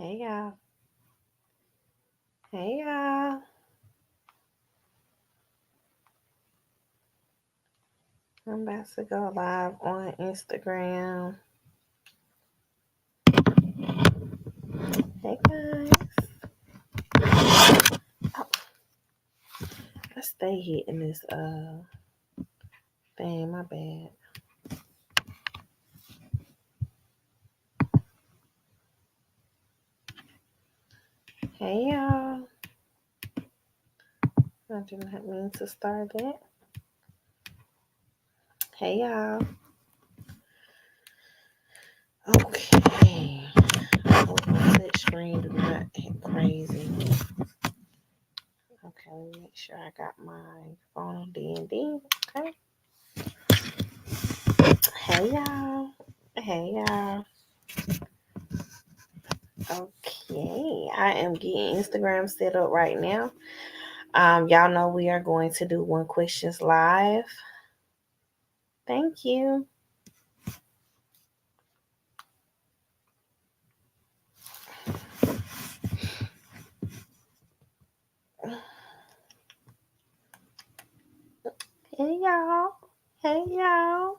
Hey y'all. Hey y'all. I'm about to go live on Instagram. Hey guys. Oh, I stay hitting this thing, my bad. Hey y'all. I did not mean to start that. Hey y'all. Okay. I hope my touch screen do not act crazy. Okay, let me make sure I got my phone on D&D. Okay. Hey y'all. Hey y'all. Okay, I am getting Instagram set up right now. Y'all know we are going to do one questions live. Thank you. Hey y'all. Hey y'all.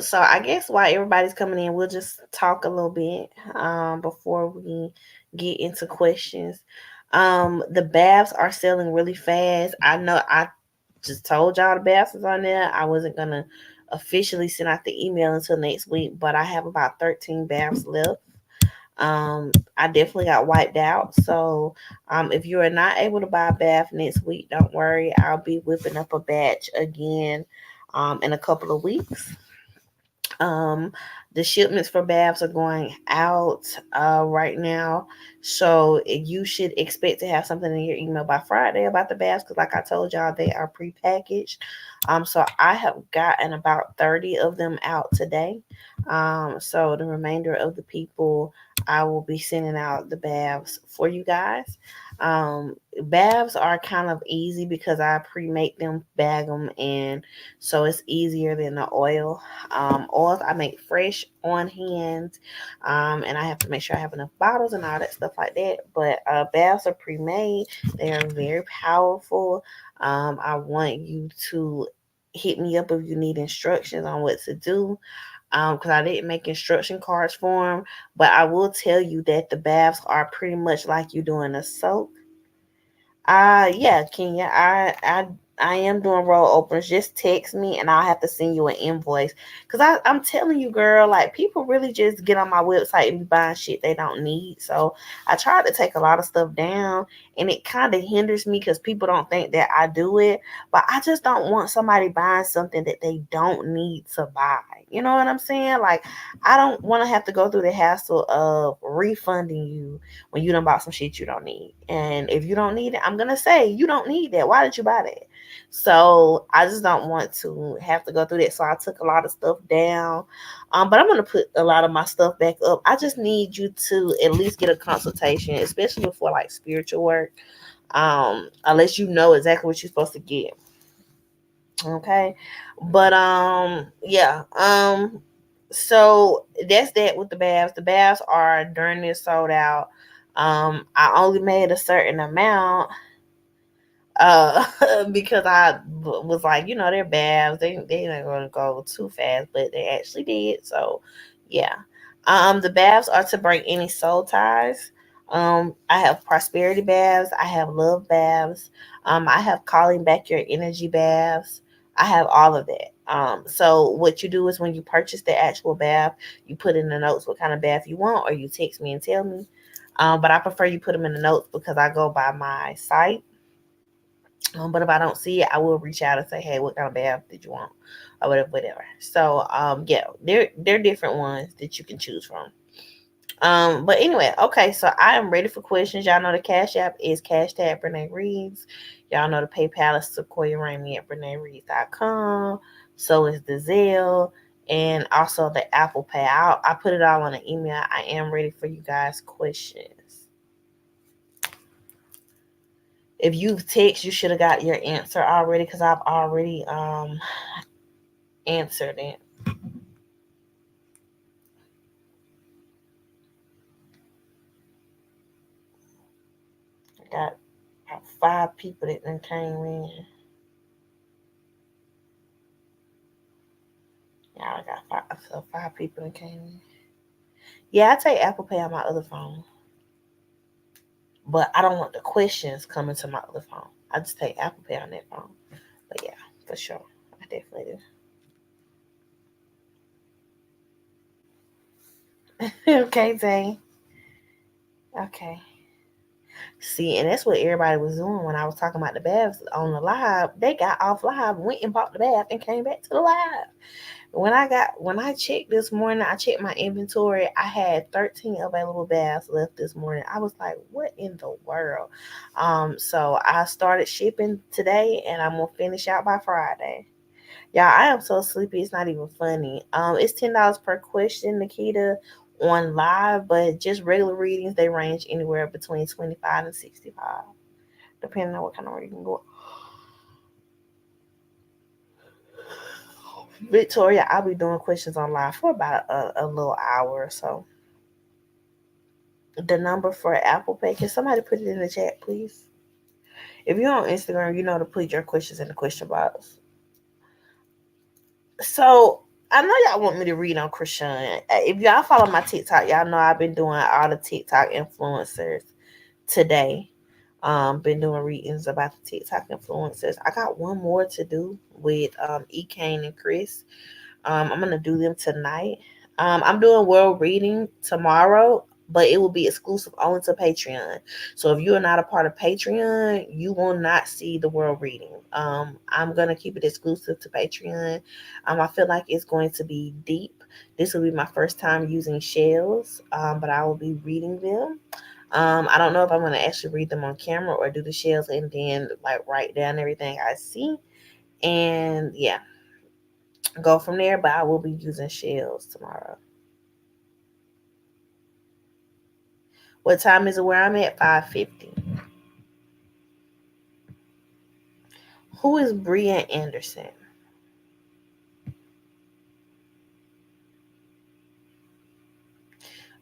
So I guess while everybody's coming in, we'll just talk a little bit before we get into questions. The baths are selling really fast. I know I just told y'all the baths is on there. I wasn't gonna officially send out the email until next week, but I have about 13 baths left. I definitely got wiped out. So if you are not able to buy a bath next week, don't worry. I'll be whipping up a batch again in a couple of weeks. Um, the shipments for baths are going out right now. So you should expect to have something in your email by Friday about the baths because, like I told y'all, they are prepackaged. So I have gotten about 30 of them out today. So the remainder of the people, I will be sending out the baths for you guys. Baths are kind of easy because I pre-make them, bag them, and so it's easier than the oil. Oils I make fresh on hand, and I have to make sure I have enough bottles and all that stuff like that. But baths are pre-made; they are very powerful. I want you to hit me up if you need instructions on what to do. Because I didn't make instruction cards for them, but I will tell you that the baths are pretty much like you doing a soak. Yeah, Kenya. I am doing roll openers. Just text me and I'll have to send you an invoice. Cause I'm telling you, girl, like people really just get on my website and be buying shit they don't need. So I tried to take a lot of stuff down and it kind of hinders me because people don't think that I do it. But I just don't want somebody buying something that they don't need to buy. You know what I'm saying? Like I don't want to have to go through the hassle of refunding you when you done bought some shit you don't need. And if you don't need it, I'm gonna say you don't need that. Why did you buy that? So I just don't want to have to go through that. So I took a lot of stuff down. But I'm gonna put a lot of my stuff back up. I just need you to at least get a consultation, especially for like spiritual work. Unless you know exactly what you're supposed to get. Okay. But yeah. So that's that with the baths. The baths are during this sold out. I only made a certain amount because I was like, they're baths. They not gonna go too fast, but they actually did. So yeah. The baths are to break any soul ties. I have prosperity baths, I have love baths, I have calling back your energy baths. I have all of that. So what you do is when you purchase the actual bath, you put in the notes what kind of bath you want, or you text me and tell me. But I prefer you put them in the notes because I go by my site. But if I don't see it, I will reach out and say, "Hey, what kind of bath did you want?" or whatever, whatever. So, yeah, they're different ones that you can choose from. But anyway, okay, so I am ready for questions. Y'all know the Cash App is #Brene Reads. Y'all know the PayPal is Sequoia Ramey at BreneReads.com. So is the Zelle and also the Apple Pay. I put it all on an email. I am ready for you guys' questions. If you've text, you should have got your answer already because I've already answered it. Got about 5 people that then came in. Yeah, I got five people that came in. Yeah, I take Apple Pay on my other phone, but I don't want the questions coming to my other phone. I just take Apple Pay on that phone. But yeah, for sure, I definitely do. Okay, Zane. Okay. See, and that's what everybody was doing when I was talking about the baths on the live. They got off live, went and bought the bath, and came back to the live. When I checked this morning, I checked my inventory. I had 13 available baths left this morning. I was like, what in the world? So I started shipping today, and I'm gonna finish out by Friday. Yeah, I am so sleepy. It's not even funny. It's $10 per question, Nikita, on live, but just regular readings they range anywhere between 25 and 65, depending on what kind of reading you go. Victoria, I'll be doing questions on live for about a little hour or so. The number for Apple Pay, can somebody put it in the chat, please? If you're on Instagram, you know to put your questions in the question box. So I know y'all want me to read on Krishan. If y'all follow my TikTok, y'all know I've been doing all the TikTok influencers today. Been doing readings about the TikTok influencers. I got one more to do with E Kane and Chris. I'm gonna do them tonight. I'm doing world reading tomorrow, but it will be exclusive only to Patreon. So if you are not a part of Patreon, you will not see the world reading. I'm gonna keep it exclusive to Patreon. I feel like it's going to be deep. This will be my first time using shells, but I will be reading them. I don't know if I'm gonna actually read them on camera or do the shells and then like write down everything I see. And yeah, go from there. But I will be using shells tomorrow. What time is it where I'm at? 5:50. Who is Brian Anderson?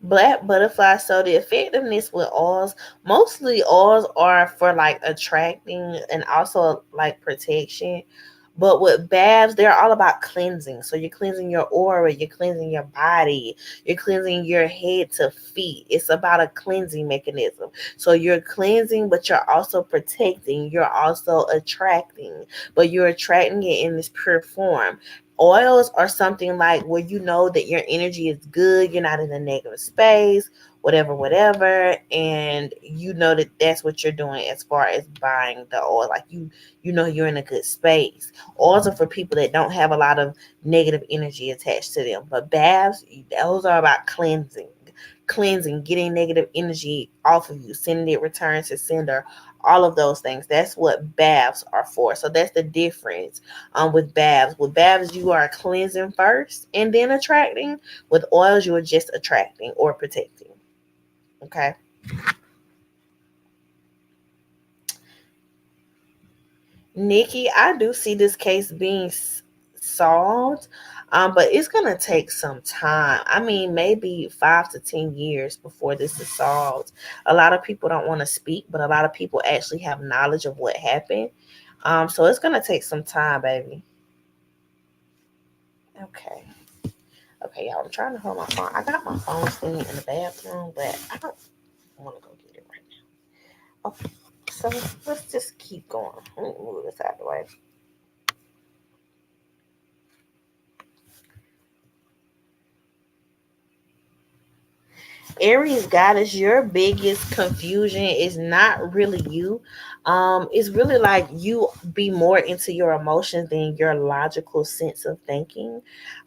Black butterfly. So the effectiveness with oils, mostly oils are for like attracting and also like protection. But with baths, they're all about cleansing. So you're cleansing your aura, you're cleansing your body, you're cleansing your head to feet. It's about a cleansing mechanism. So you're cleansing, but you're also protecting, you're also attracting, but you're attracting it in this pure form. Oils are something like where you know that your energy is good, you're not in a negative space, whatever, and you know that that's what you're doing as far as buying the oil. Like you know you're in a good space. Oils are for people that don't have a lot of negative energy attached to them. But baths, those are about cleansing, getting negative energy off of you, sending it return to sender, all of those things. That's what baths are for. So that's the difference with baths. With baths, you are cleansing first and then attracting. With oils, you are just attracting or protecting. Okay. Nikki, I do see this case being solved, but it's going to take some time. I mean, maybe 5 to 10 years before this is solved. A lot of people don't want to speak, but a lot of people actually have knowledge of what happened. So it's going to take some time, baby. Okay. Okay, y'all. I'm trying to hold my phone. I got my phone sitting in the bathroom, but I don't want to go get it right now. Okay. So let's just keep going. Let me move this out of the way. Aries goddess, your biggest confusion is not really you. It's really like you be more into your emotions than your logical sense of thinking.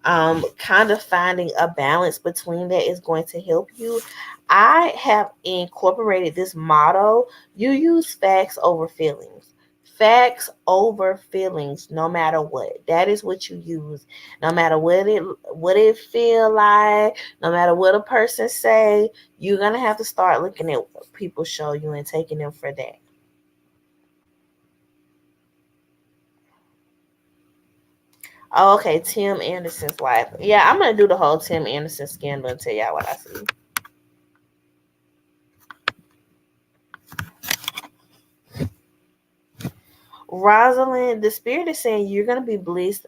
Kind of finding a balance between that is going to help you. I have incorporated this motto: you use facts over feelings. Facts over feelings, no matter what. That is what you use, no matter what it feel like, no matter what a person say. You're gonna have to start looking at what people show you and taking them for that. Oh, okay, Tim Anderson's wife. Yeah, I'm gonna do the whole Tim Anderson scandal and tell y'all what I see. Rosalind, the spirit is saying you're gonna be blessed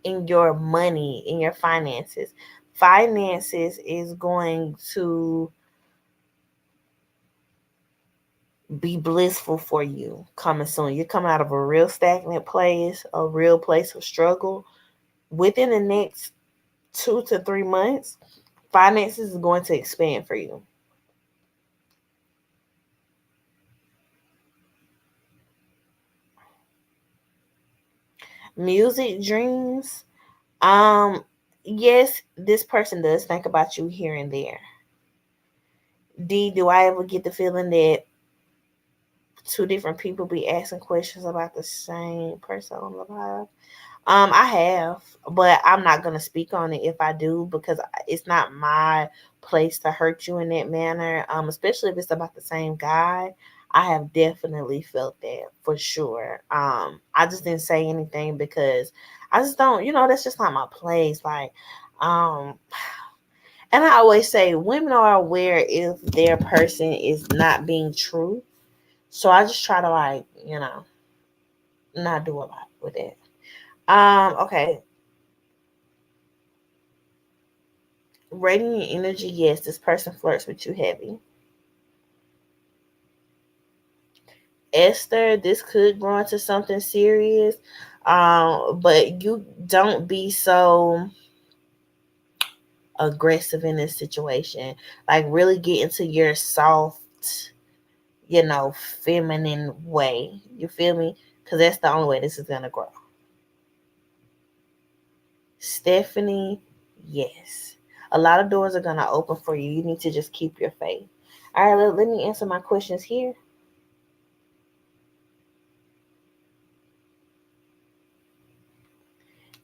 in your money, in your finances. Finances is going to be blissful for you coming soon. You're coming out of a real stagnant place, a real place of struggle. Within the next 2 to 3 months, finances is going to expand for you. Music dreams. Um, yes, this person does think about you here and there. D, do I ever get the feeling that two different people be asking questions about the same person on the live? I have, but I'm not gonna speak on it if I do because it's not my place to hurt you in that manner. Especially if it's about the same guy. I have definitely felt that for sure. I just didn't say anything because I just don't, that's just not my place. Like, um, and I always say women are aware if their person is not being true. So I just try to not do a lot with it. Okay. Rating your energy, yes, this person flirts with you heavy. Esther, this could grow into something serious. But you don't be so aggressive in this situation. Like really get into your soft, feminine way. You feel me? Because that's the only way this is gonna grow. Stephanie, yes. A lot of doors are gonna open for you. You need to just keep your faith. All right, let me answer my questions here.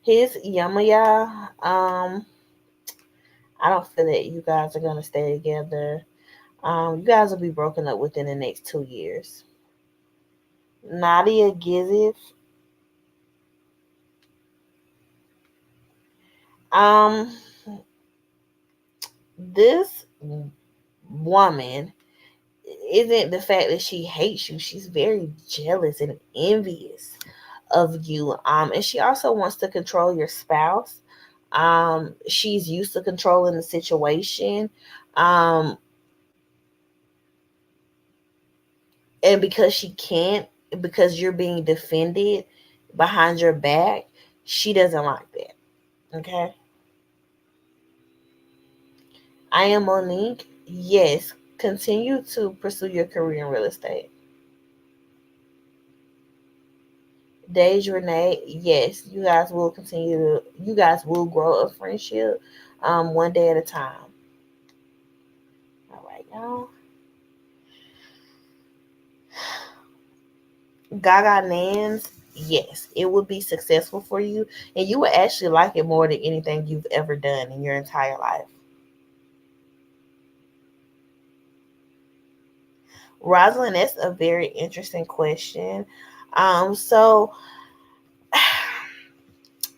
His Yamaya, I don't feel that you guys are gonna stay together. You guys will be broken up within the next 2 years. Nadia Gizif, um, this woman isn't the fact that she hates you. She's very jealous and envious of you. And she also wants to control your spouse. She's used to controlling the situation. Um, and because she can't, because you're being defended behind your back, she doesn't like that. Okay. I am Monique. Yes, continue to pursue your career in real estate. Deja Renee, yes, you guys will grow a friendship one day at a time. All right, y'all. Gaga Nans, yes, it would be successful for you, and you would actually like it more than anything you've ever done in your entire life. Rosalind, that's a very interesting question. So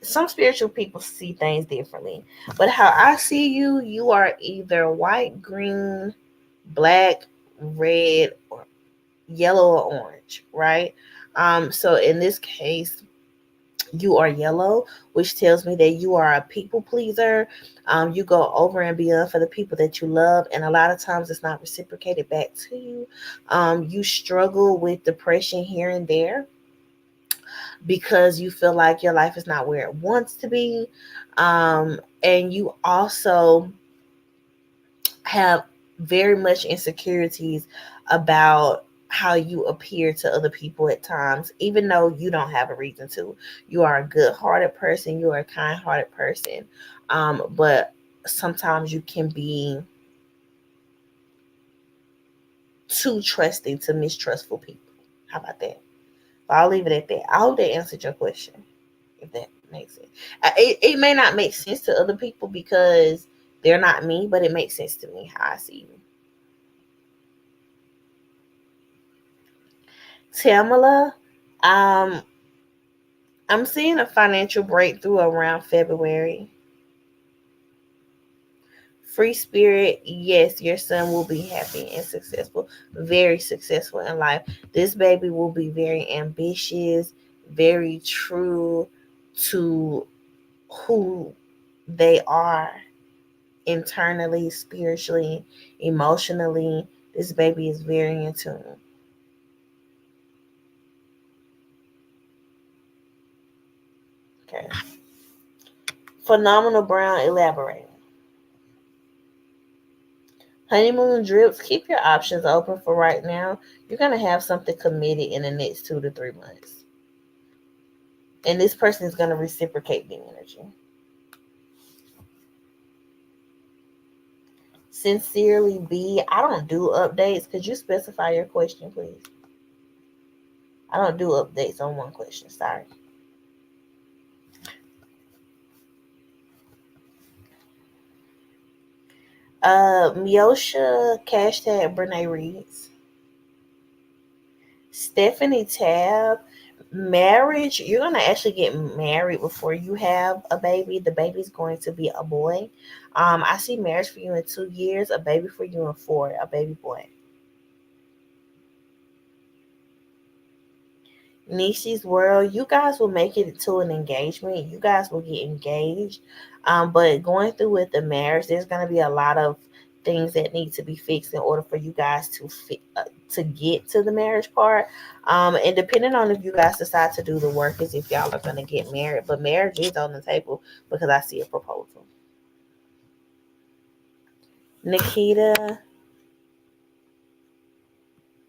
some spiritual people see things differently, but how I see you, you are either white, green, black, red, or yellow or orange, right? So in this case, you are yellow, which tells me that you are a people pleaser. You go over and beyond for the people that you love, and a lot of times it's not reciprocated back to you. You struggle with depression here and there because you feel like your life is not where it wants to be. And you also have very much insecurities about how you appear to other people at times, even though you don't have a reason to. You are a good hearted person, you are a kind hearted person. But sometimes you can be too trusting to mistrustful people. How about that? I'll leave it at that. I hope that answered your question, if that makes sense. It may not make sense to other people because they're not me, but it makes sense to me how I see you. Tamala, um, I'm seeing a financial breakthrough around February. Free spirit, yes, your son will be happy and successful, very successful in life. This baby will be very ambitious, very true to who they are internally, spiritually, emotionally. This baby is very in tune. Okay. Phenomenal Brown elaborate. Honeymoon drips, keep your options open for right now. You're going to have something committed in the next 2 to 3 months. And this person is going to reciprocate the energy. Sincerely B, I don't do updates. Could you specify your question, please? I don't do updates on one question. Sorry. Miosha, hashtag Brene Reeds. Stephanie Tab, marriage, you're going to actually get married before you have a baby. The baby's going to be a boy. I see marriage for you in 2 years, a baby for you in 4, a baby boy. Nishi's World, you guys will make it to an engagement. You guys will get engaged. But going through with the marriage, there's going to be a lot of things that need to be fixed in order for you guys to get to the marriage part. And depending on if you guys decide to do the work, is if y'all are going to get married. But marriage is on the table because I see a proposal. Nikita,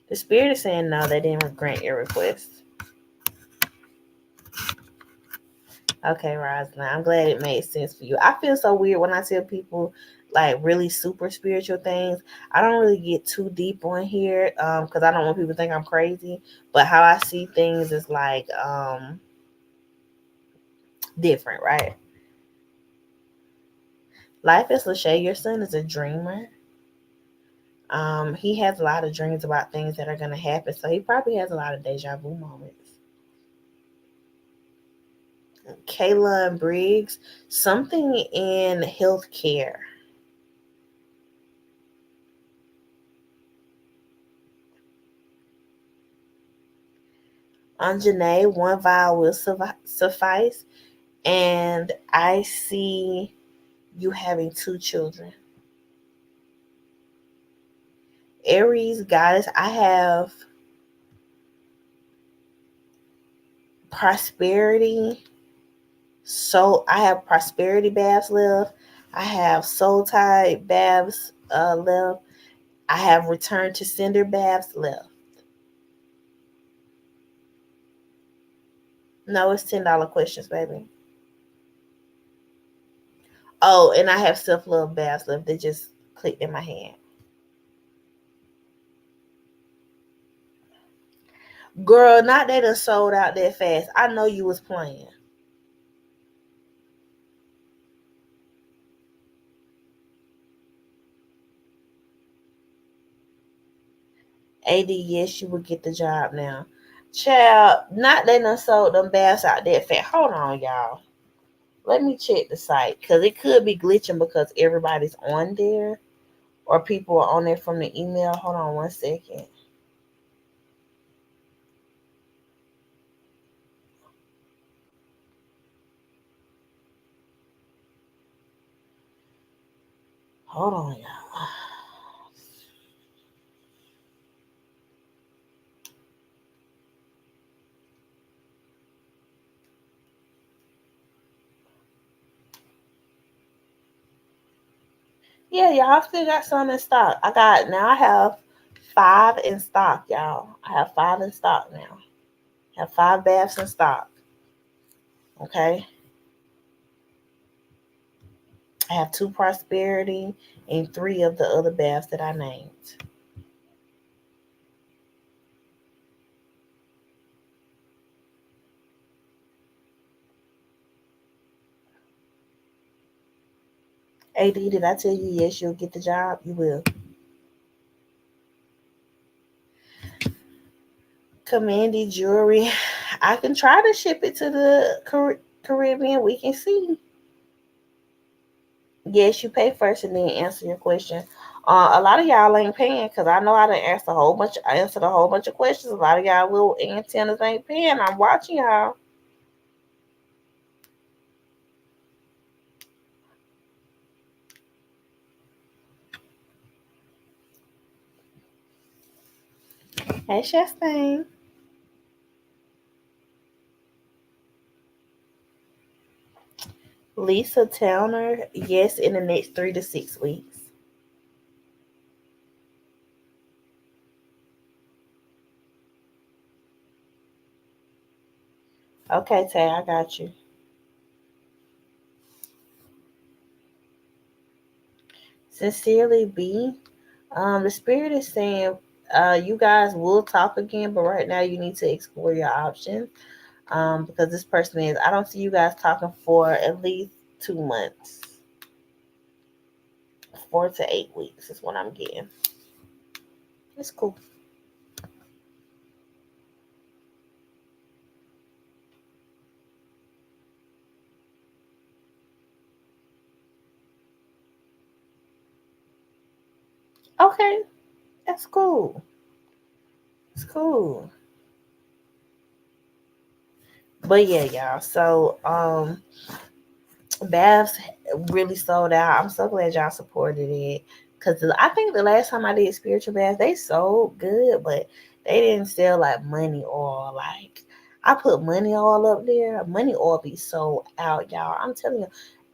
the spirit is saying no, they didn't grant your request. Okay, Rosalind, I'm glad it made sense for you. I feel so weird when I tell people like really super spiritual things. I don't really get too deep on here because I don't want people to think I'm crazy. But how I see things is like different, right? Life is Lachey. Your son is a dreamer. He has a lot of dreams about things that are going to happen, so he probably has a lot of deja vu moments. Kayla and Briggs, something in healthcare. On Janae, one vial will suffice. And I see you having 2 children. Aries, goddess, I have prosperity. So I have prosperity baths left. I have soul tide baths left. I have return to sender baths left. No, it's $10 questions, baby. Oh, and I have self love baths left. They just clicked in my hand. Girl, not that it sold out that fast. I know you was playing. AD, yes, you will get the job now. Child, not letting us sold them baths out there fat. Hold on, y'all. Let me check the site because it could be glitching because everybody's on there or people are on there from the email. Hold on 1 second. Hold on, y'all. Yeah, y'all still got some in stock. I have 5 in stock, y'all. I have 5 in stock now. I have 5 baths in stock. Okay. I have 2 prosperity and 3 of the other baths that I named. AD, did I tell you yes, you'll get the job? You will. Commandy Jewelry. I can try to ship it to the Caribbean. We can see. Yes, you pay first and then answer your question. A lot of y'all ain't paying because I know I done answered a whole bunch of questions. A lot of y'all little antennas ain't paying. I'm watching y'all. Hey, Chastain. Lisa Towner, yes, in the next 3 to 6 weeks. Okay, Tay, I got you. Sincerely, B. The spirit is saying you guys will talk again, but right now you need to explore your options. Because this person is, I don't see you guys talking for at least 2 months, 4 to 8 weeks is what I'm getting. It's cool. Okay, that's cool. It's cool. But yeah, y'all. So baths really sold out. I'm so glad y'all supported it. Cause I think the last time I did spiritual baths, they sold good, but they didn't sell like money oil. Like I put money oil up there. Money oil be sold out, y'all. I'm telling you,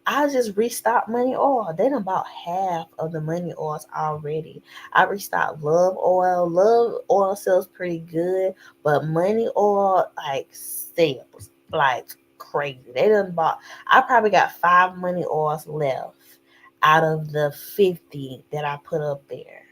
I just restocked money oil. They done bought half of the money oils already. I restocked love oil. Love oil sells pretty good, but money oil like sells like crazy. They done bought. I probably got 5 money oils left out of the 50 that I put up there.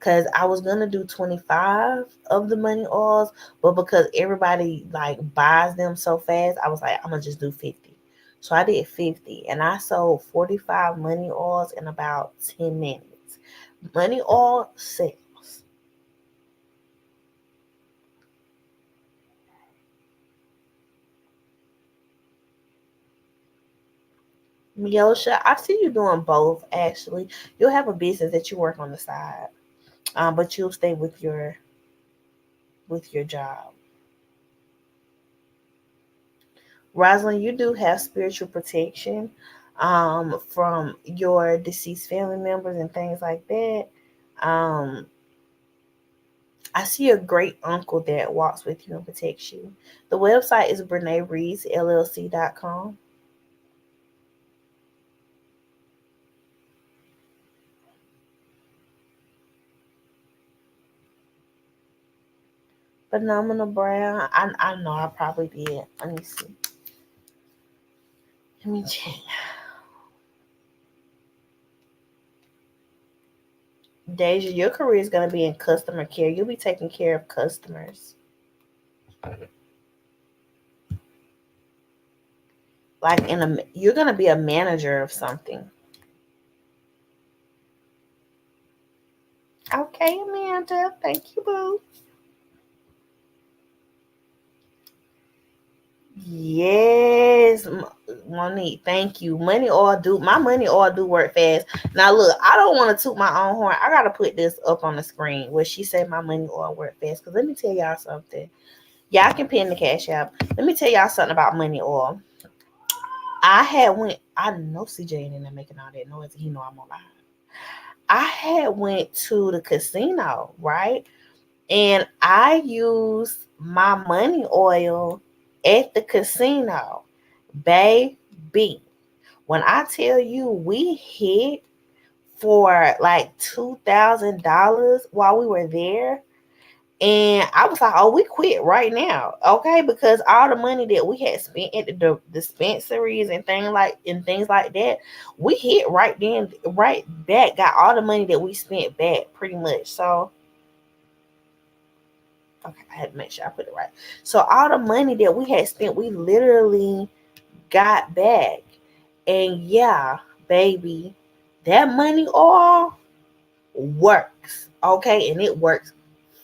Cause I was gonna do 25 of the money oils, but because everybody like buys them so fast, I was like, I'm gonna just do 50. So I did 50 and I sold 45 money oils in about 10 minutes. Money oil sales. Miosha, I see you doing both actually. You'll have a business that you work on the side. But you'll stay with your job. Rosalind, you do have spiritual protection from your deceased family members and things like that. Um, I see a great uncle that walks with you and protects you. The website is BreneReedsLLC.com. Phenomenal Brown. I know I probably did. Let me see. Let me check. Deja, your career is going to be in customer care. You'll be taking care of customers. Like you're going to be a manager of something. Okay, Amanda. Thank you, boo. Yes, Monique. Thank you. My money all do work fast. Now look, I don't want to toot my own horn. I gotta put this up on the screen where she said my money all work fast. Cause let me tell y'all something. Y'all can pin the cash app. Let me tell y'all something about money oil. I know CJ ain't in there making all that noise. He know I'm on live. I had went to the casino, right? And I used my money oil at the casino. Baby, when I tell you we hit for like $2,000 while we were there, and I was like, oh, we quit right now. Okay, because all the money that we had spent at the dispensaries and things like that, we hit right then, right back, got all the money that we spent back pretty much. So okay, I had to make sure I put it right. So all the money that we had spent, we literally got back. And yeah, baby, that money all works. Okay, and it works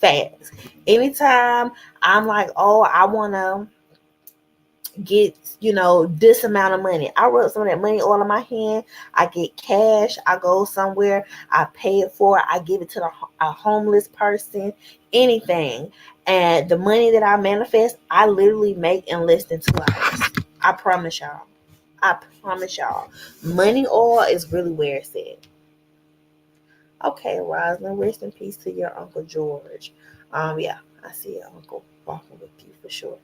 fast. Anytime I'm like, oh, I wanna get, this amount of money. I rub some of that money oil in my hand. I get cash. I go somewhere. I pay it for. I give it to a homeless person. Anything. And the money that I manifest, I literally make in less than 2 hours. I promise y'all. I promise y'all. Money oil is really where it's at. Okay, Rosalind, rest in peace to your Uncle George. Yeah, I see your uncle walking with you for sure.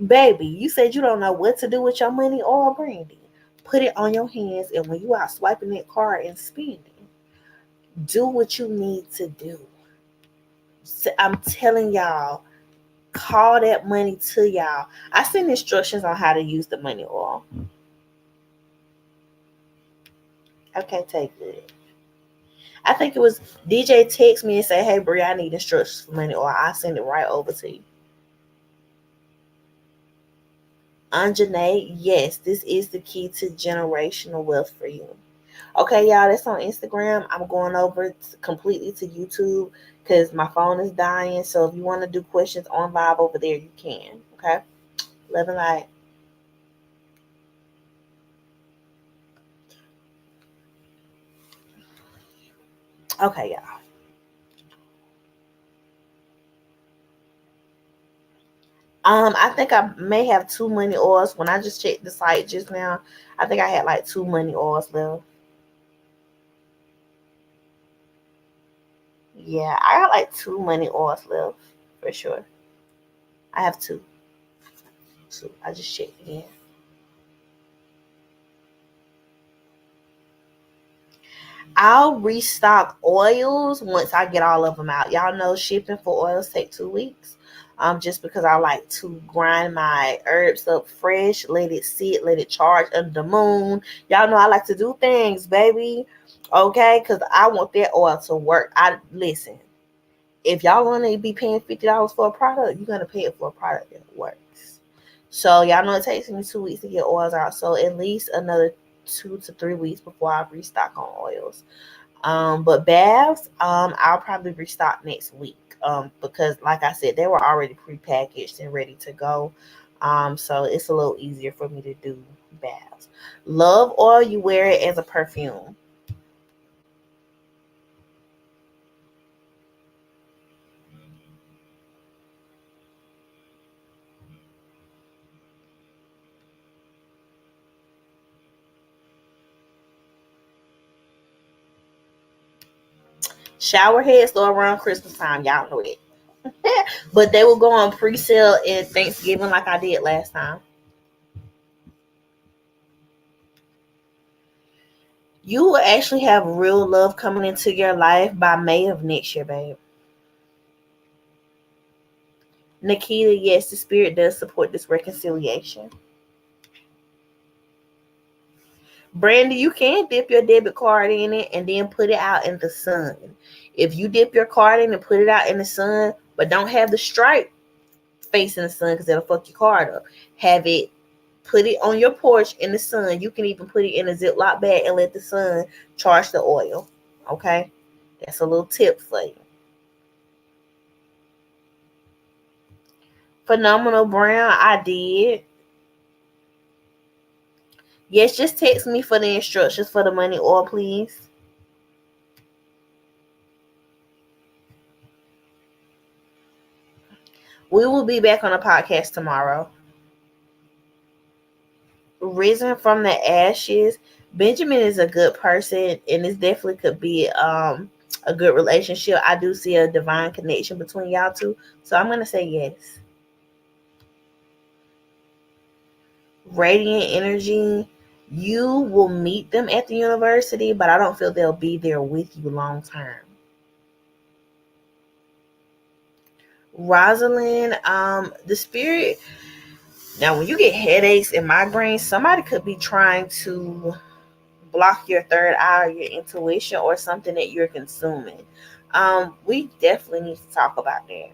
Baby, you said you don't know what to do with your money or Brandy. Put it on your hands, and when you are swiping that card and spending, do what you need to do. I'm telling y'all, call that money to y'all. I send instructions on how to use the money oil. Okay, take it. I think it was DJ text me and say, "Hey, Brie, I need instructions for money oil." I send it right over to you. Anjanae, yes, this is the key to generational wealth for you. Okay, y'all, that's on Instagram. I'm going over completely to YouTube because my phone is dying. So if you want to do questions on live over there, you can. Okay, love and light. Okay, y'all. I think I may have two money oils. When I just checked the site just now, I think I had like two money oils left. Yeah, I got like two money oils left for sure. I have two. Two. I just checked again. I'll restock oils once I get all of them out. Y'all know shipping for oils take 2 weeks. Just because I like to grind my herbs up fresh, let it sit, let it charge under the moon. Y'all know I like to do things, baby. Okay, because I want that oil to work. I listen. If y'all want to be paying $50 for a product, you're gonna pay it for a product that works. So y'all know it takes me 2 weeks to get oils out. So at least another 2 to 3 weeks before I restock on oils. But baths, I'll probably restock next week. Because like I said, they were already prepackaged and ready to go. So it's a little easier for me to do baths. Love oil, you wear it as a perfume. Shower heads go around Christmas time, y'all know it. But they will go on pre-sale in Thanksgiving like I did last time. You will actually have real love coming into your life by May of next year, babe. Nikita, yes, the spirit does support this reconciliation. Brandy, you can dip your debit card in it and then put it out in the sun. If you dip your card in and put it out in the sun, but don't have the stripe facing the sun because that'll fuck your card up. Have it, put it on your porch in the sun. You can even put it in a Ziploc bag and let the sun charge the oil. Okay? That's a little tip for you. Phenomenal Brown, I did. Yes, just text me for the instructions for the money oil, please. We will be back on the podcast tomorrow. Risen from the ashes. Benjamin is a good person, and this definitely could be a good relationship. I do see a divine connection between y'all two, so I'm gonna say yes. Radiant energy. You will meet them at the university, but I don't feel they'll be there with you long term. Rosalind, the spirit. Now, when you get headaches and migraines, somebody could be trying to block your third eye or your intuition or something that you're consuming. We definitely need to talk about that.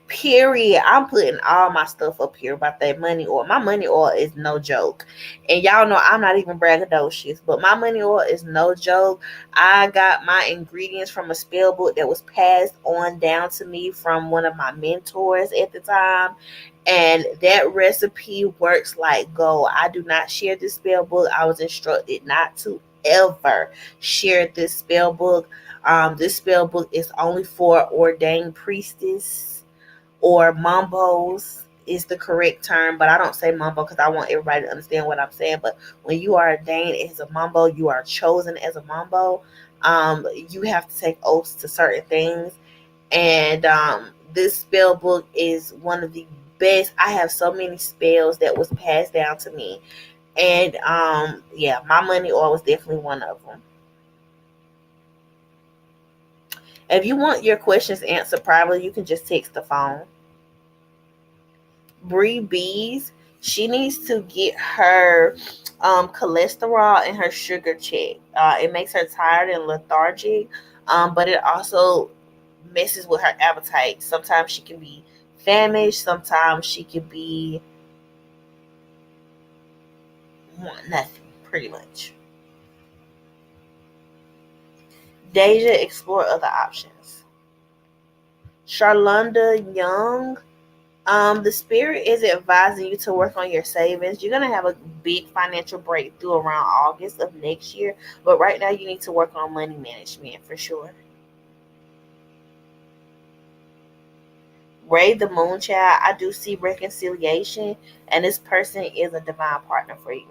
Period. I'm putting all my stuff up here about that money oil. My money oil is no joke. And y'all know I'm not even braggadocious, but my money oil is no joke. I got my ingredients from a spell book that was passed on down to me from one of my mentors at the time. And that recipe works like gold. I do not share this spell book. I was instructed not to ever share this spell book. This spell book is only for ordained priestess, or mumbos is the correct term, but I don't say mumbo because I want everybody to understand what I'm saying. But when you are ordained as a mumbo, you are chosen as a mumbo. You have to take oaths to certain things, and this spell book is one of the best. I have so many spells that was passed down to me, and yeah, my money oil was definitely one of them. If you want your questions answered privately, you can just text the phone. Bree Bees, she needs to get her cholesterol and her sugar checked. It makes her tired and lethargic, but it also messes with her appetite. Sometimes she can be famished, sometimes she can be nothing, pretty much. Deja, explore other options. Charlonda Young, the spirit is advising you to work on your savings. You're gonna have a big financial breakthrough around August of next year, but right now you need to work on money management for sure. Ray the Moonchild, I do see reconciliation, and this person is a divine partner for you.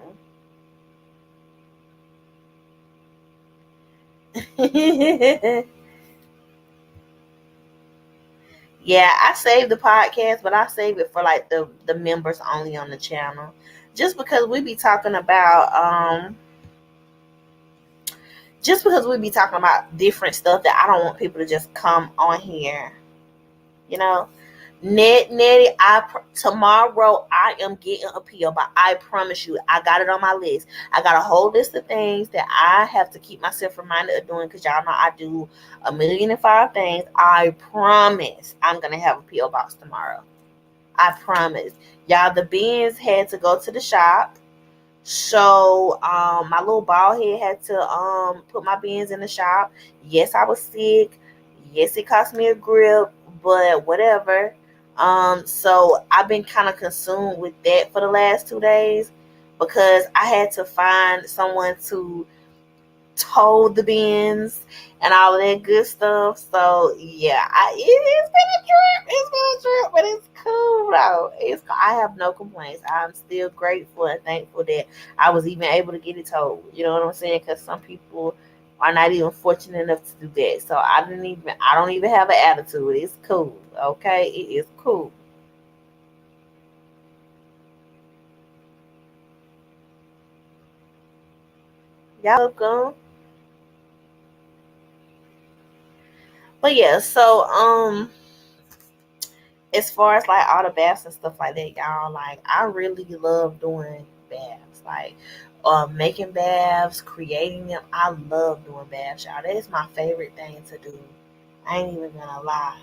Yeah, I saved the podcast, but I save it for like the members only on the channel, just because we be talking about different stuff that I don't want people to just come on here, you know. Nettie, tomorrow I am getting a PO, but I promise you, I got it on my list. I got a whole list of things that I have to keep myself reminded of doing, because y'all know I do 1,000,005 things. I promise I'm gonna have a PO box tomorrow. I promise. Y'all, the beans had to go to the shop. So my little bald head had to put my beans in the shop. Yes, I was sick. Yes, it cost me a grip, but whatever. So I've been kind of consumed with that for the last 2 days, because I had to find someone to told the bins and all of that good stuff. So yeah, it's been a trip. It's been a trip, but it's cool though. I have no complaints. I'm still grateful and thankful that I was even able to get it told. You know what I'm saying? Because some people are not even fortunate enough to do that. So I don't even have an attitude. It's cool. Okay, it is cool. Y'all welcome. But yeah, so as far as like all the baths and stuff like that, y'all, like I really love doing baths, like making baths, creating them. I love doing baths, y'all. That is my favorite thing to do. I ain't even gonna lie.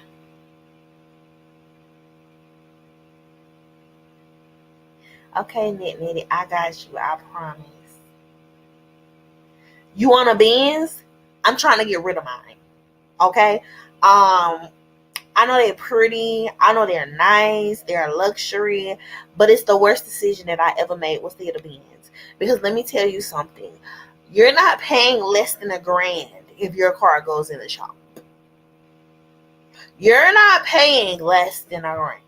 Okay, Nitty, I got you. I promise. You want a Benz? I'm trying to get rid of mine. Okay. I know they're pretty. I know they're nice. They're luxury, but it's the worst decision that I ever made was the Benz. Because let me tell you something. You're not paying less than $1,000 if your car goes in the shop. You're not paying less than $1,000.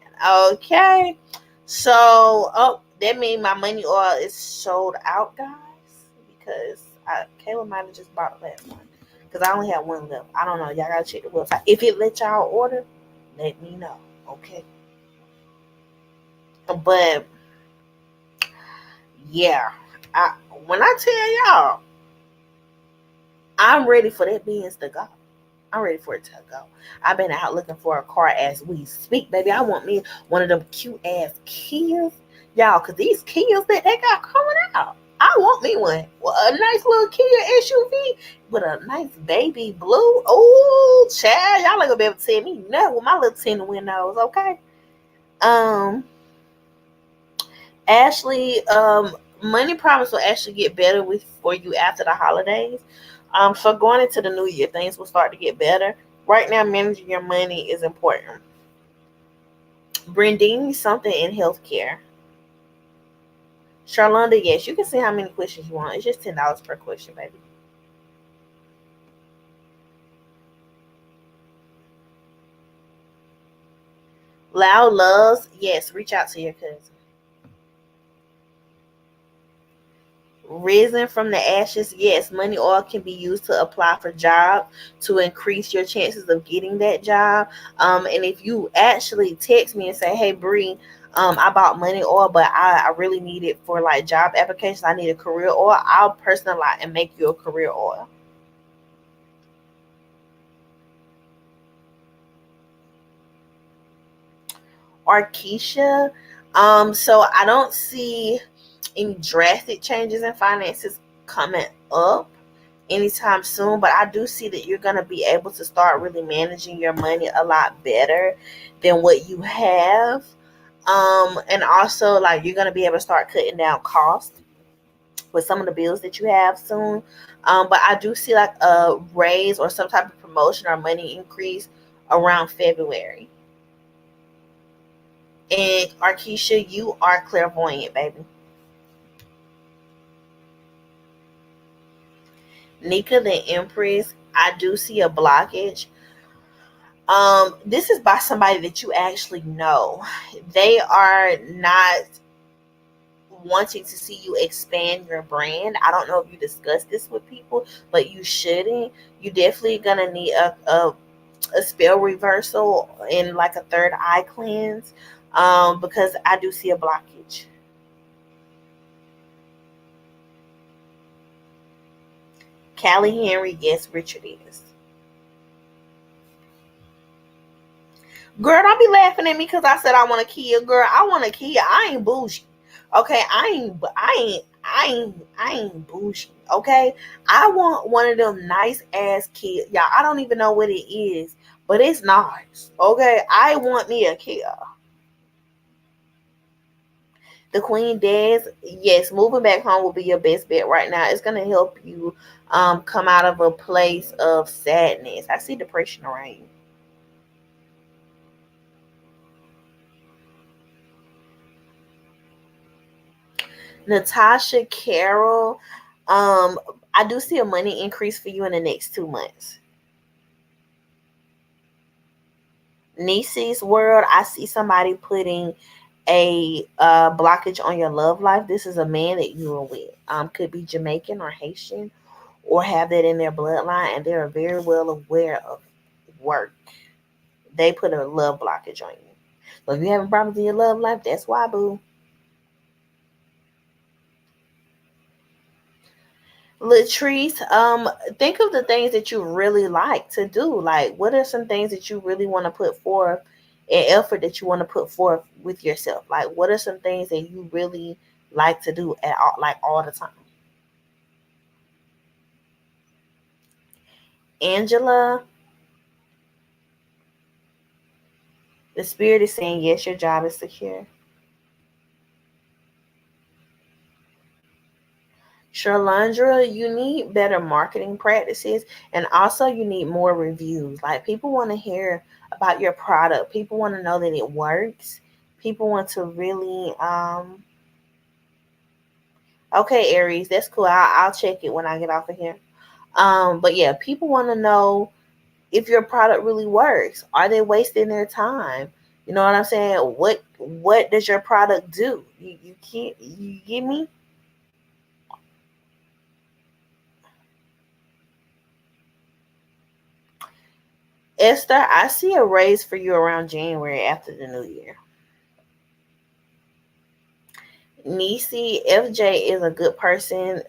Okay. So, that means my money oil is sold out, guys. Because Kayla might have just bought the last one. Because I only have one left. I don't know. Y'all gotta check the website. If it let y'all order, let me know. Okay. But yeah, when I tell y'all, I'm ready for that Benz to go. I'm ready for it to go. I've been out looking for a car as we speak, baby. I want me one of them cute ass Kias, y'all, because these Kias that they got coming out. I want me one. Well, a nice little Kia SUV with a nice baby blue. Oh, child, y'all ain't gonna be able to tell me nothing with my little tinted windows, okay? Um, Ashley, money promise will actually get better with for you after the holidays. So going into the new year, things will start to get better. Right now, managing your money is important. Branding something in healthcare. Charlonda, yes, you can see how many questions you want. It's just $10 per question, baby. Loud loves, yes, reach out to your cousin. Risen from the ashes, yes, money oil can be used to apply for jobs to increase your chances of getting that job. And if you actually text me and say, hey, Bree, I bought money oil, but I really need it for like job applications. I need a career oil. I'll personalize and make you a career oil. Or Keisha, so I don't see any drastic changes in finances coming up anytime soon, but I do see that you're going to be able to start really managing your money a lot better than what you have. And also, like, you're going to be able to start cutting down costs with some of the bills that you have soon. But I do see like a raise or some type of promotion or money increase around February. And Arkisha, you are clairvoyant, baby. Nika the Empress, I do see a blockage. This is by somebody that you actually know. They are not wanting to see you expand your brand. I don't know if you discussed this with people, but you shouldn't. You definitely gonna need a spell reversal and like a third eye cleanse. Because I do see a blockage. Callie Henry, yes, Richard is. Girl, don't be laughing at me because I said I want a Kia. Girl, I want a Kia. I ain't bougie. Okay, I ain't bougie. Okay, I want one of them nice ass Kia. Y'all, I don't even know what it is, but it's nice. Okay, I want me a Kia. The Queen Des, yes, moving back home will be your best bet right now. It's gonna help you come out of a place of sadness. I see depression around you. Natasha Carroll, um, I do see a money increase for you in the next 2 months. Niecy's world, I see somebody putting a blockage on your love life. This is a man that you are with. Could be Jamaican or Haitian or have that in their bloodline, and they're very well aware of work. They put a love blockage on you. So if you having problems in your love life, that's why, boo. Latrice, think of the things that you really like to do. Like, what are some things that you really want to put forth, and effort that you want to put forth with yourself? Like, what are some things that you really like to do at all, like all the time? Angela, the spirit is saying yes, your job is secure. Charlandra, you need better marketing practices, and also you need more reviews. Like, people want to hear about your product. People want to know that it works. People want to really okay, Aries, that's cool. I'll check it when I get off of here. But yeah, people want to know if your product really works. Are they wasting their time? You know what I'm saying? What does your product do? You can't you get me? Esther, I see a raise for you around January after the new year. Nisi, FJ is a good person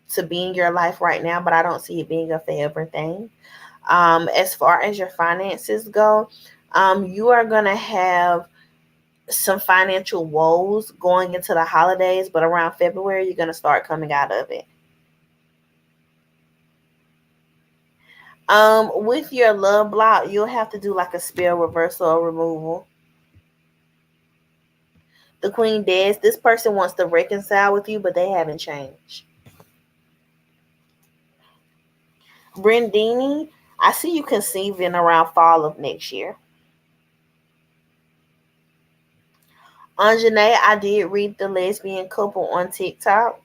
to be in your life right now, but I don't see it being a forever thing. As far as your finances go, you are gonna have some financial woes going into the holidays, but around February, you're going to start coming out of it. With your love block, you'll have to do like a spell reversal or removal. The Queen Des, this person wants to reconcile with you, but they haven't changed. Brendini, I see you conceiving around fall of next year. Anjanae, I did read the lesbian couple on TikTok.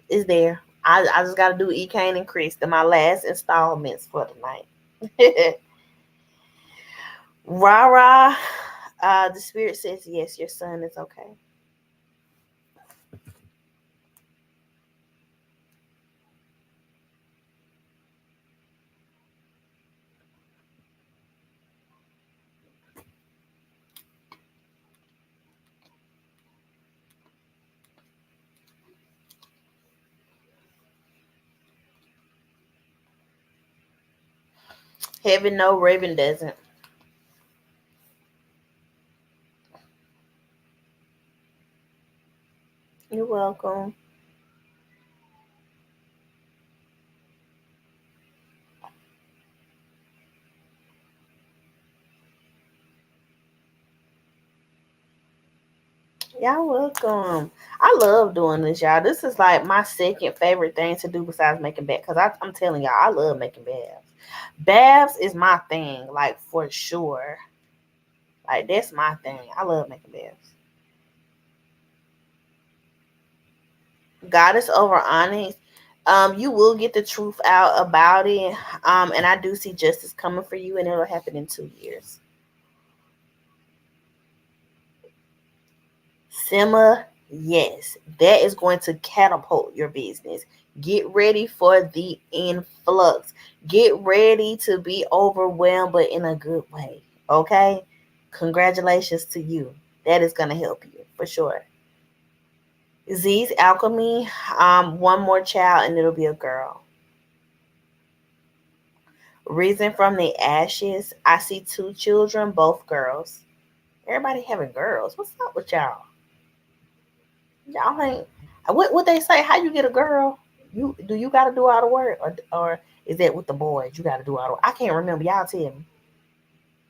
Is there. I just gotta do E Kane and Chris. They're my last installments for the night. Rara, the spirit says yes, your son is okay. Heaven no, Raven doesn't. You're welcome. Y'all welcome. I love doing this, y'all. This is like my second favorite thing to do besides making baths. Because I'm telling y'all, I love making baths. Baths is my thing, like for sure. Like that's my thing. I love making baths. Goddess over Onyx. You will get the truth out about it. And I do see justice coming for you, and it'll happen in 2 years. Simma, yes, that is going to catapult your business. Get ready for the influx. Get ready to be overwhelmed, but in a good way. Okay? Congratulations to you. That is going to help you for sure. Z's Alchemy, one more child, and it'll be a girl. Reason from the ashes, I see two children, both girls. Everybody having girls. What's up with y'all? Y'all ain't what they say, how you get a girl? You gotta do all the work, or is that with the boys? You gotta do all the work. I can't remember. Y'all tell me.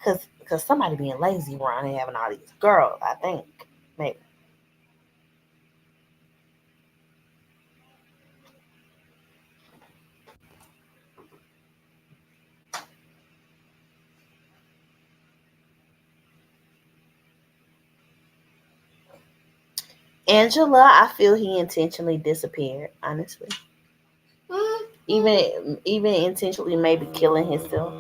Cause somebody being lazy around and having all these girls, I think. Maybe. Angela, I feel he intentionally disappeared, honestly. Even intentionally maybe killing himself.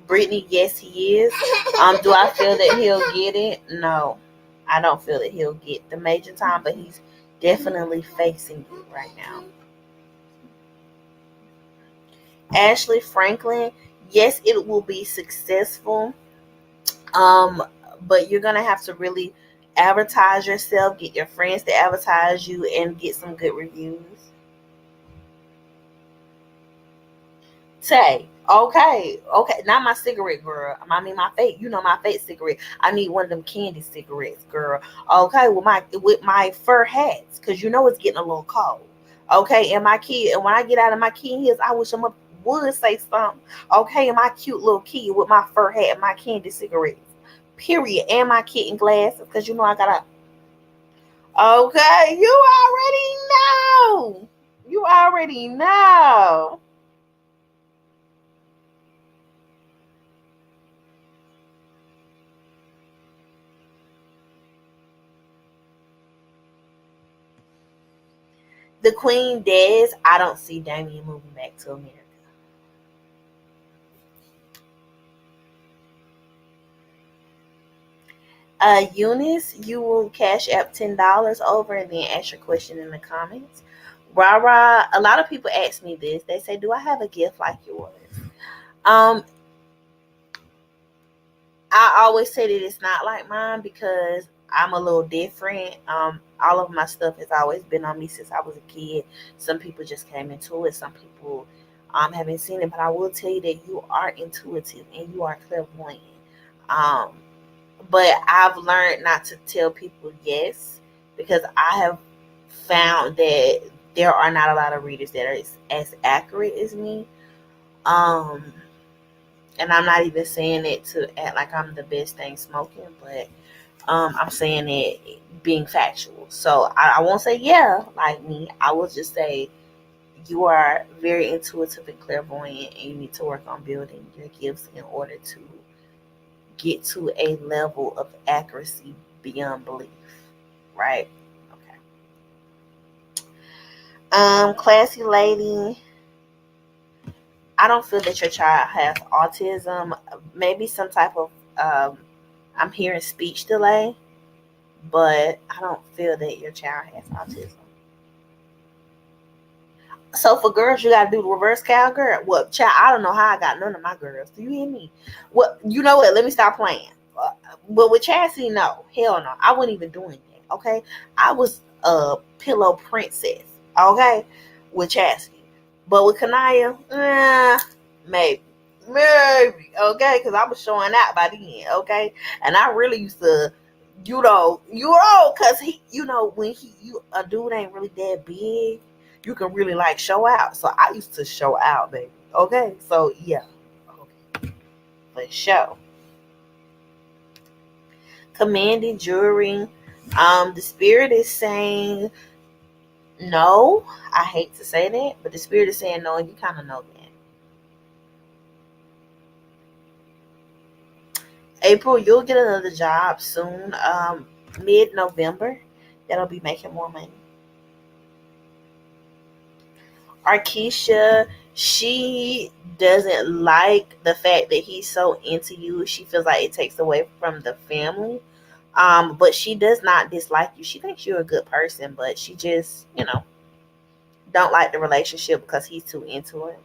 Brittany, yes, he is. Do I feel that he'll get it? No, I don't feel that he'll get the major time, but he's definitely facing it right now. Ashley Franklin, yes, it will be successful. Um, but you're gonna have to really advertise yourself, get your friends to advertise you, and get some good reviews. Say, okay, not my cigarette, girl. I mean my fake, my fake cigarette. I need one of them candy cigarettes, girl. Okay, with my fur hats, cause it's getting a little cold. Okay, and my kid, and when I get out of my kid heels, I wish them would say something. Okay, and my cute little kid with my fur hat and my candy cigarettes. Period, and my kitten glasses, cause I gotta. Okay, you already know. You already know. The Queen Des, I don't see Damien moving back to America. Eunice, you will cash up $10 over and then ask your question in the comments. Rara, a lot of people ask me this. They say, "Do I have a gift like yours?" Um, I always say that it's not like mine because I'm a little different. All of my stuff has always been on me since I was a kid. Some people just came into it. Some people haven't seen it, but I will tell you that you are intuitive and you are clairvoyant. Um, but I've learned not to tell people yes, because I have found that there are not a lot of readers that are as accurate as me. Um, and I'm not even saying it to act like I'm the best thing smoking, but I'm saying it being factual. So I won't say yeah like me. I will just say you are very intuitive and clairvoyant, and you need to work on building your gifts in order to get to a level of accuracy beyond belief. Right? Okay. Classy lady, I don't feel that your child has autism. Maybe some type of I'm hearing speech delay, but I don't feel that your child has autism. So for girls, you gotta do the reverse cowgirl. Well, child, I don't know how I got none of my girls. Do you hear me? What, you know what? Let me stop playing. But with Chassie, no, hell no, I wasn't even doing that. Okay, I was a pillow princess. Okay, with Chassie, but with Kanaya, maybe, maybe. Okay, because I was showing out by then. Okay, and I really used to. Because when a dude ain't really that big, you can really like show out. So I used to show out, baby. Okay, so yeah, okay, for sure. Commanding jewelry. The spirit is saying no. I hate to say that, but the spirit is saying no, and you kind of know that. April, you'll get another job soon. Mid-November, that'll be making more money. Arkesha, she doesn't like the fact that he's so into you. She feels like it takes away from the family. But she does not dislike you. She thinks you're a good person, but she just, don't like the relationship because he's too into it.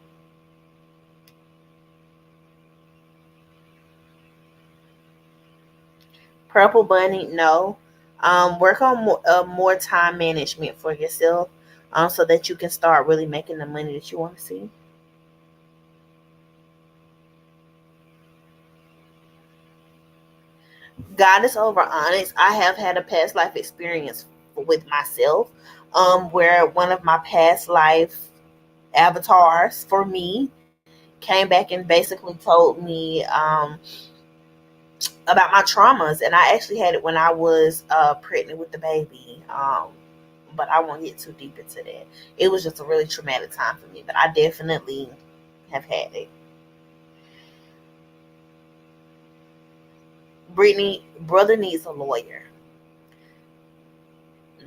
Purple Bunny, no. Work on more time management for yourself, so that you can start really making the money that you want to see. Goddess over Onyx, I have had a past life experience with myself, where one of my past life avatars for me came back and basically told me about my traumas, and I actually had it when I was pregnant with the baby. But I won't get too deep into that. It was just a really traumatic time for me, but I definitely have had it. Brittany, brother needs a lawyer.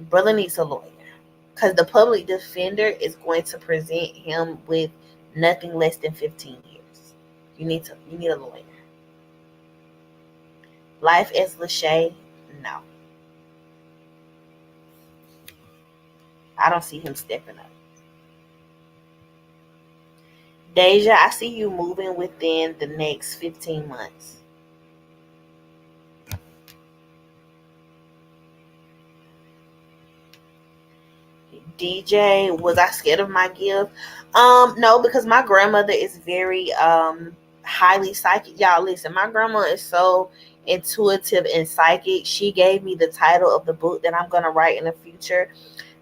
Brother needs a lawyer, because the public defender is going to present him with nothing less than 15 years. You need a lawyer. Life as Lachey, no, I don't see him stepping up. Deja, I see you moving within the next 15 months. DJ, was I scared of my gift? No, because my grandmother is very highly psychic. Y'all listen, my grandma is so intuitive and psychic. She gave me the title of the book that I'm gonna write in the future.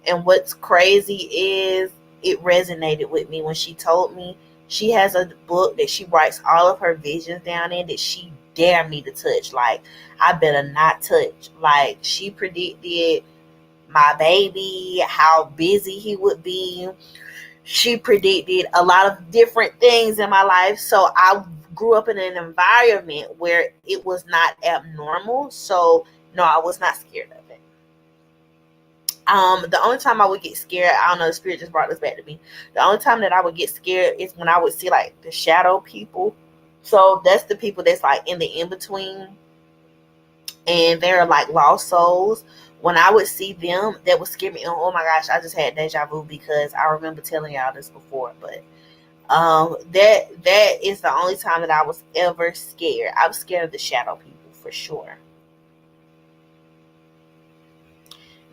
And what's crazy is it resonated with me when she told me she has a book that she writes all of her visions down in that she dare me to touch. Like, I better not touch. Like, she predicted my baby, how busy he would be. She predicted a lot of different things in my life. So I grew up in an environment where it was not abnormal. So no, I was not scared of it. The only time I would get scared, I don't know, the spirit just brought this back to me. The only time that I would get scared is when I would see like the shadow people. So that's the people that's like in the in between, and they're like lost souls. When I would see them, that would scare me. Oh my gosh, I just had deja vu because I remember telling y'all this before. But that is the only time that I was ever scared. I was scared of the shadow people for sure.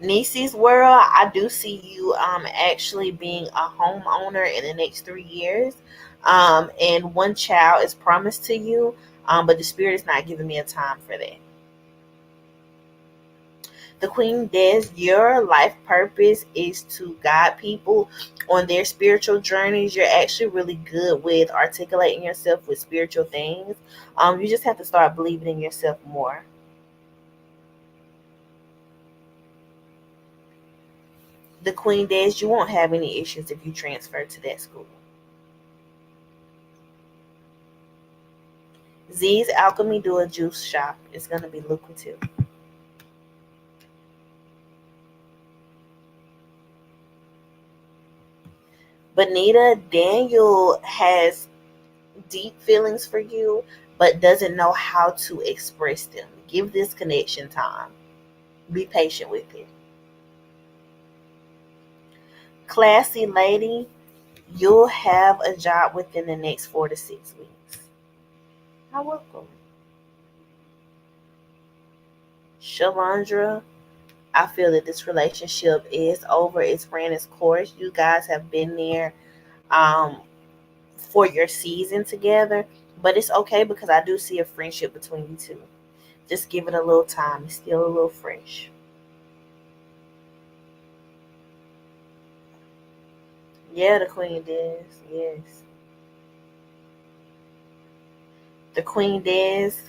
Niecy's world, I do see you actually being a homeowner in the next 3 years. And one child is promised to you, but the spirit is not giving me a time for that. The Queen Des, your life purpose is to guide people on their spiritual journeys. You're actually really good with articulating yourself with spiritual things. You just have to start believing in yourself more. The Queen Des, you won't have any issues if you transfer to that school. Z's Alchemy do a juice shop. It's going to be lucrative. Bonita, Daniel has deep feelings for you, but doesn't know how to express them. Give this connection time. Be patient with it. Classy lady, you'll have a job within the next 4 to 6 weeks. You're welcome. Shalandra, I feel that this relationship is over. It's ran its course. You guys have been there um, for your season together, but it's okay because I do see a friendship between you two. Just give it a little time. It's still a little fresh. Yeah, the queen does. Yes. The queen does.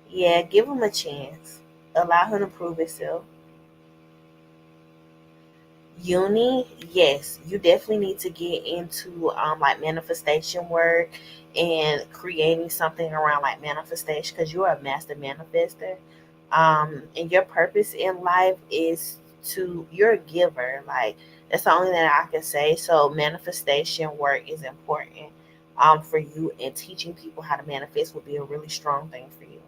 Yeah, give him a chance. Allow him to prove himself. Uni, yes, you definitely need to get into like manifestation work and creating something around like manifestation because you are a master manifester. And your purpose in life is to you're a giver. Like that's the only thing I can say. So manifestation work is important for you, and teaching people how to manifest would be a really strong thing for you.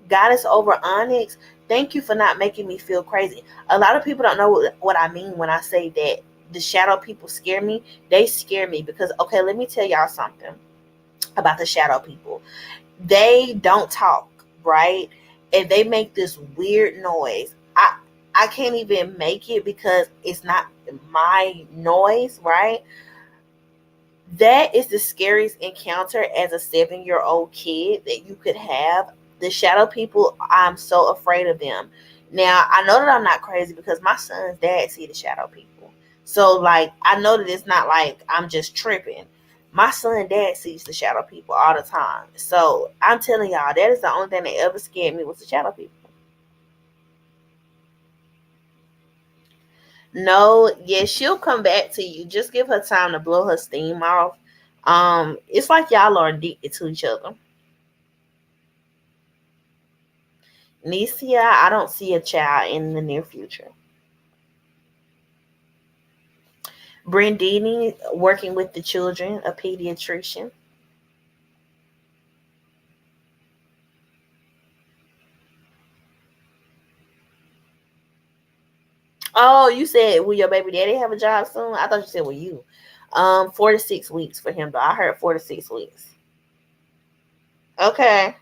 Goddess over Onyx, thank you for not making me feel crazy. A lot of people don't know what I mean when I say that the shadow people scare me. They scare me because, okay, let me tell y'all something about the shadow people. They don't talk, right? And they make this weird noise. I can't even make it because it's not my noise, right? That is the scariest encounter as a 7-year old kid that you could have. The shadow people, I'm so afraid of them. Now, I know that I'm not crazy because my son's dad see the shadow people. So, like, I know that it's not like I'm just tripping. My son dad sees the shadow people all the time. So, I'm telling y'all, that is the only thing that ever scared me was the shadow people. No, yeah, she'll come back to you. Just give her time to blow her steam off. It's like y'all are addicted to each other. Nicia, I don't see a child in the near future. Brandini, working with the children, a pediatrician. Oh, you said will your baby daddy have a job soon? I thought you said will you. 4 to 6 weeks for him though. I heard 4 to 6 weeks. Okay.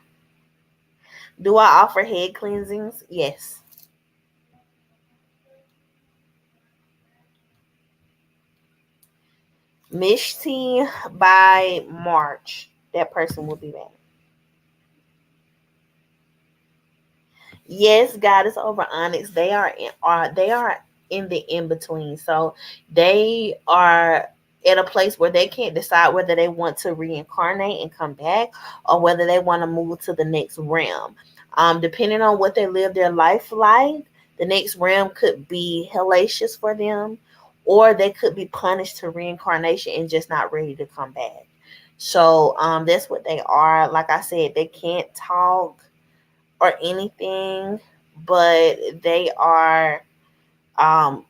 Do I offer head cleansings? Yes. Mishti by March. That person will be back. Yes, God is over Onyx. They are in the in between. So they are at a place where they can't decide whether they want to reincarnate and come back or whether they want to move to the next realm. Depending on what they live their life like, the next realm could be hellacious for them, or they could be punished to reincarnation and just not ready to come back. So that's what they are. Like I said, they can't talk or anything, but they are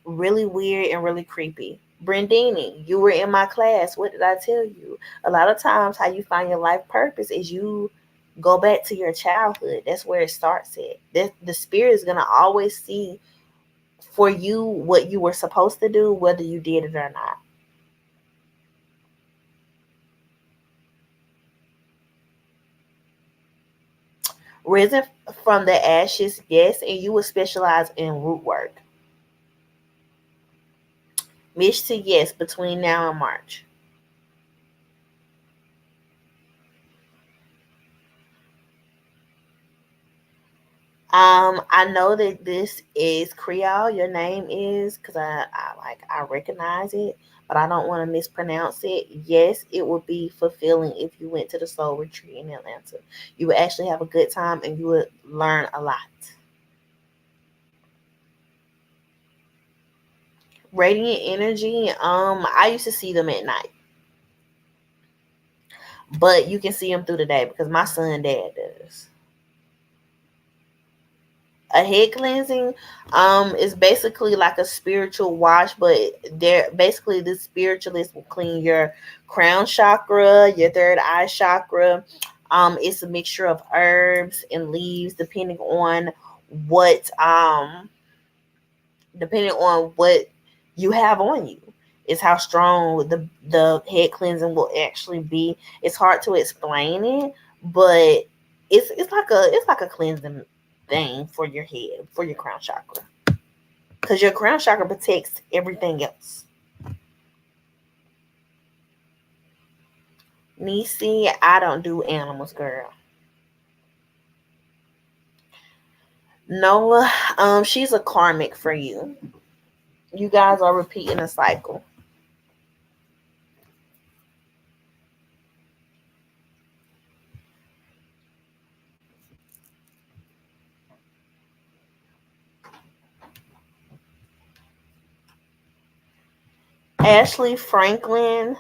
really weird and really creepy. Brandini, you were in my class. What did I tell you? A lot of times, how you find your life purpose is you go back to your childhood. That's where it starts at. The spirit is going to always see for you what you were supposed to do, whether you did it or not. Risen from the ashes, yes, and you will specialize in root work. Mish to yes between now and March. I know that this is Creole. Your name is because I recognize it, but I don't want to mispronounce it. Yes, it would be fulfilling if you went to the Soul Retreat in Atlanta. You would actually have a good time and you would learn a lot. Radiant energy. I used to see them at night, but you can see them through the day because my son dad does. A head cleansing is basically like a spiritual wash, but they're basically the spiritualist will clean your crown chakra, your third eye chakra. It's a mixture of herbs and leaves what um depending on what you have on you is how strong the head cleansing will actually be. It's hard to explain it, but it's like a cleansing thing for your head, for your crown chakra, because your crown chakra protects everything else. Nisi, I don't do animals, girl. Noah, she's a karmic for you. You guys are repeating a cycle. Ashley Franklin,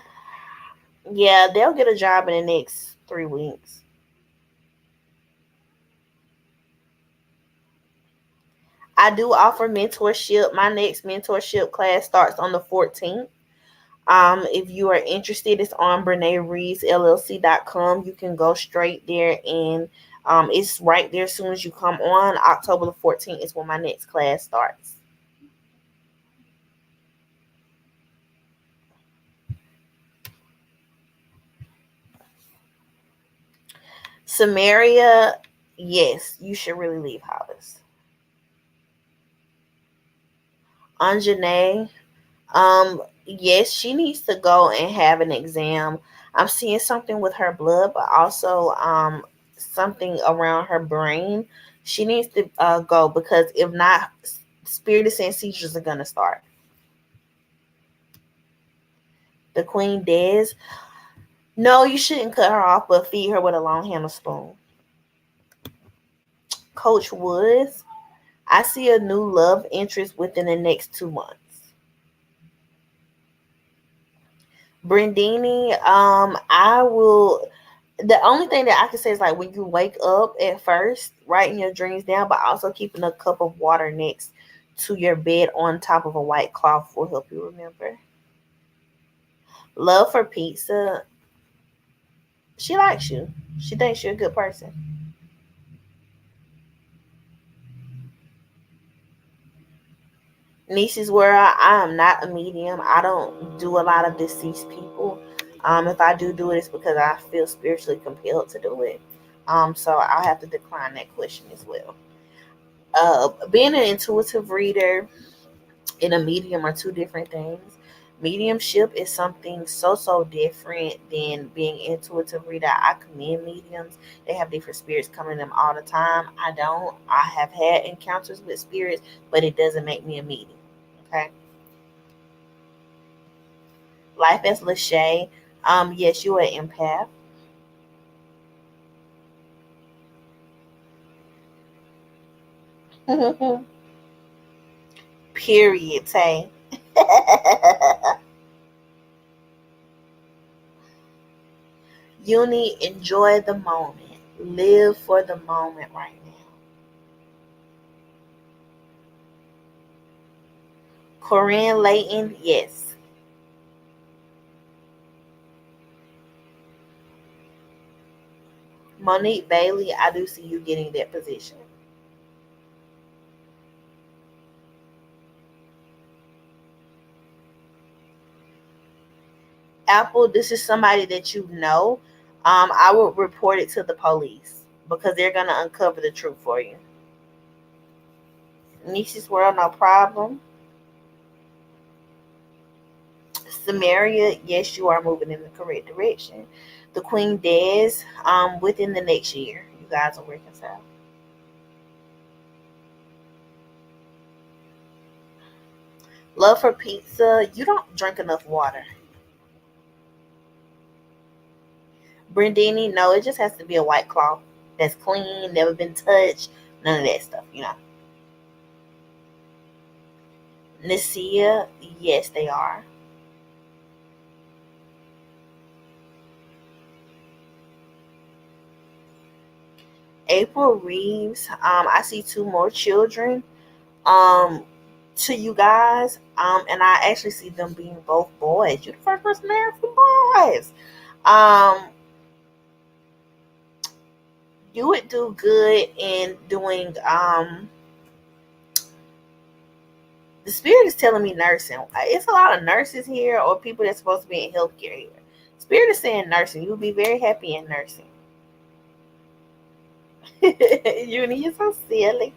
yeah, they'll get a job in the next 3 weeks. I do offer mentorship. My next mentorship class starts on the 14th. If you are interested, it's on BreneReedsLLC.com. You can go straight there and it's right there as soon as you come on. October the 14th is when my next class starts. Samaria, yes, you should really leave Hollis. Anjanae, yes, she needs to go and have an exam. I'm seeing something with her blood, but also something around her brain. She needs to go because if not, spirit is saying seizures are gonna start. The Queen Des, no, you shouldn't cut her off, but feed her with a long handle spoon. Coach Woods, I see a new love interest within the next 2 months. Brandini, I will. The only thing that I can say is like when you wake up at first, writing your dreams down, but also keeping a cup of water next to your bed on top of a white cloth will help you remember. Love for pizza. She likes you. She thinks you're a good person. Niece's world. I am not a medium. I don't do a lot of deceased people. If I do it, it's because I feel spiritually compelled to do it. So I'll have to decline that question as well. Being an intuitive reader and a medium are two different things. Mediumship is something so different than being intuitive reader. I commend mediums. They have different spirits coming to them all the time. I don't. I have had encounters with spirits, but it doesn't make me a medium. Okay. Life as Lachey. Yes, you are an empath. Period, Tay. Uni, enjoy the moment. Live for the moment right now. Corinne Layton, yes. Monique Bailey, I do see you getting that position. Apple, this is somebody that you know. I would report it to the police because they're gonna uncover the truth for you. Niece's world, no problem. Samaria, yes, you are moving in the correct direction. The Queen Des, within the next year, you guys will reconcile. Love for pizza, you don't drink enough water. Brandini, no, it just has to be a white cloth that's clean, never been touched, none of that stuff. Nicia, yes, they are. April Reeves, I see two more children um to you guys, and I actually see them being both boys. You're the first person to ask for boys. Um, you would do good in doing the spirit is telling me nursing. It's a lot of nurses here or people that's supposed to be in healthcare here. Spirit is saying nursing. You'll be very happy in nursing. You're so silly.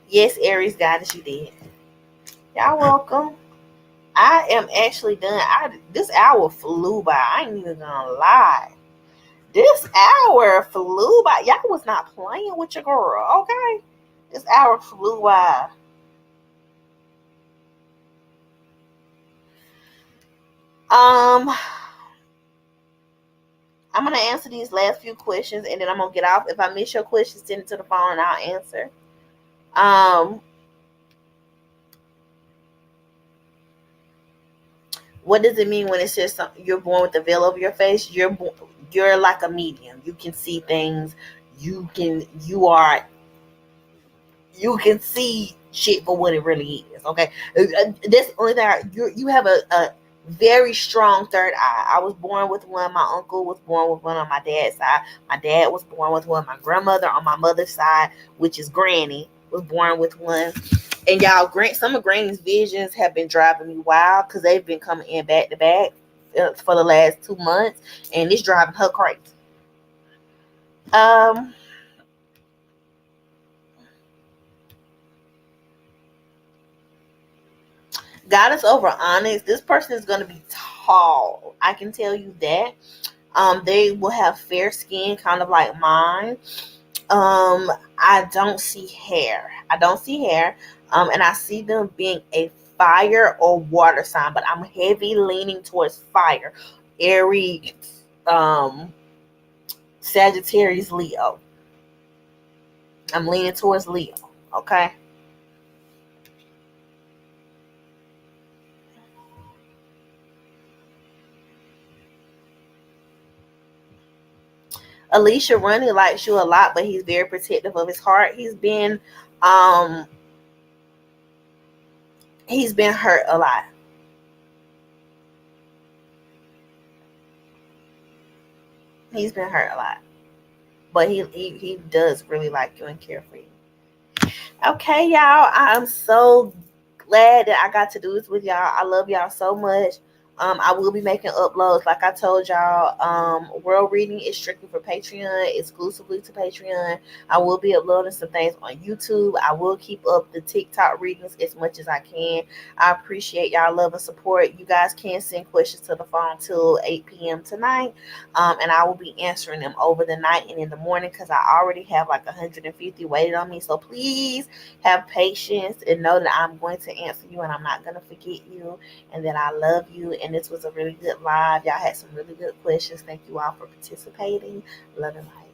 Yes, Aries goddess, you did. Y'all welcome. I am actually done. This hour flew by. I ain't even gonna lie. This hour flew by. Y'all was not playing with your girl, okay? This hour flew by. Um, I'm gonna answer these last few questions and then I'm gonna get off. If I miss your question, send it to the phone and I'll answer. Um, what does it mean when it says you're born with the veil over your face? You're like a medium. You can see things. You can see shit for what it really is. Okay, that's the only thing. You have a very strong third eye. I was born with one. My uncle was born with one on my dad's side. My dad was born with one. My grandmother on my mother's side, which is Granny, was born with one. And y'all, some of Granny's visions have been driving me wild because they've been coming in back to back for the last 2 months, and it's driving her crazy. Um, Goddess over Onyx, this person is going to be tall. I can tell you that. They will have fair skin, kind of like mine. I don't see hair. I don't see hair. And I see them being a fire or water sign, but I'm heavy leaning towards fire. Aries, Sagittarius, Leo. I'm leaning towards Leo. Okay. Alicia Running likes you a lot, but he's very protective of his heart. Um he's been hurt a lot. He's been hurt a lot. But he does really like you and care for you. Okay, y'all. I'm so glad that I got to do this with y'all. I love y'all so much. I will be making uploads, like I told y'all. World reading is strictly for Patreon, exclusively to Patreon. I will be uploading some things on YouTube. I will keep up the TikTok readings as much as I can. I appreciate y'all love and support. You guys can send questions to the phone till 8 p.m. tonight, and I will be answering them over the night and in the morning because I already have like 150 waiting on me. So please have patience and know that I'm going to answer you and I'm not going to forget you and that I love you. And this was a really good live. Y'all had some really good questions. Thank you all for participating. Love and light.